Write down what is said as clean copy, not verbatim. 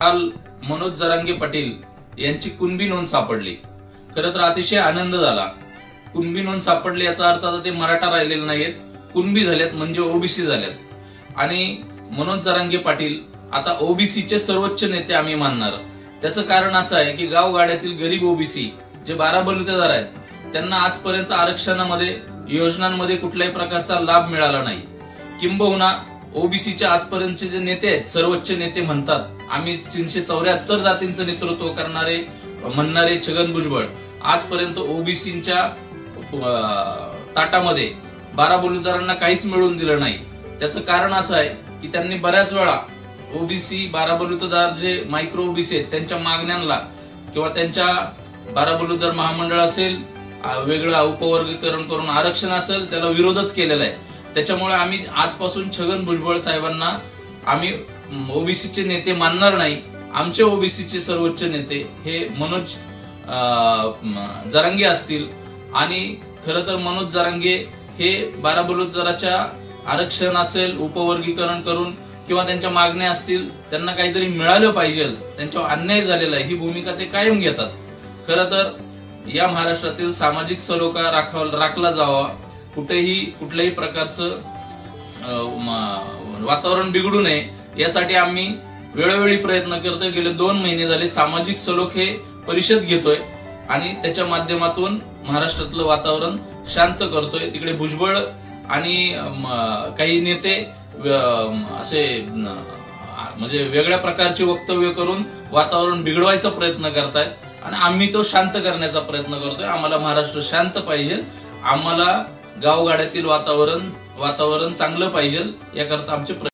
काल मनोज जरांगे पाटील यांची कुणबी नोंद सापडली। खरं तर अतिशय आनंद झाला। कुणबी नोंद सापडली याचा अर्थ आता ते मराठा राहिलेले नाहीत, कुणबी झालेत म्हणजे ओबीसी झालेत। आणि मनोज जरांगे पाटील आता ओबीसीचे सर्वोच्च नेते आम्ही मानणार। त्याचं कारण असं आहे की गावगाड्यातील गरीब ओबीसी जे 12 बलुतेदार आहेत त्यांना आजपर्यंत आरक्षणामध्ये योजनांमध्ये कुठल्याही प्रकारचा लाभ मिळाला नाही। किंबहुना ओबीसीच्या आजपर्यंतचे जे नेते आहेत, सर्वोच्च नेते म्हणतात आम्ही 374 जातींचं नेतृत्व करणारे म्हणणारे छगन भुजबळ आजपर्यंत ओबीसीच्या ताटामध्ये 12 बलुतेदारांना काहीच मिळवून दिलं नाही। त्याचं कारण असं आहे की त्यांनी बऱ्याच वेळा ओबीसी 12 बलुतेदार जे मायक्रो ओबीसी आहेत त्यांच्या मागण्यांना किंवा त्यांच्या 12 बलुतेदार महामंडळ असेल, वेगळं उपवर्गीकरण करून आरक्षण असेल, त्याला विरोधच केलेला आहे। त्याच्यामुळे आम्ही आजपासून छगन भुजबळ साहेबांना आम्ही ओबीसीचे नेते मानणार नाही। आमचे ओबीसीचे सर्वोच्च नेते हे मनोज जरांगे असतील। आणि खरं तर मनोज जरांगे हे 12 बलुतेदाराच्या आरक्षण असेल, उपवर्गीकरण करून किंवा त्यांच्या मागण्या असतील, त्यांना काहीतरी मिळालं पाहिजे, त्यांच्यावर अन्याय झालेला आहे ही भूमिका ते कायम घेतात। खरं तर या महाराष्ट्रातील सामाजिक सलोखा राखला जावा, कुठल्याही प्रकारचं वातावरण बिघडू नये यासाठी आम्ही वेळोवेळी प्रयत्न करतोय। गेले 2 महिने झाले सामाजिक सलोखे परिषद घेतोय आणि त्याच्या माध्यमातून महाराष्ट्रातलं वातावरण शांत करतोय। तिकडे भुजबळ आणि काही नेते असे म्हणजे वेगळ्या प्रकारची वक्तव्य करून वातावरण बिघडवायचा प्रयत्न करतायत आणि आम्ही तो शांत करण्याचा प्रयत्न करतोय। आम्हाला महाराष्ट्र शांत पाहिजे, आम्हाला गावगाड्यातील वातावरण चांगलं पाहिजे, याकरता आमचे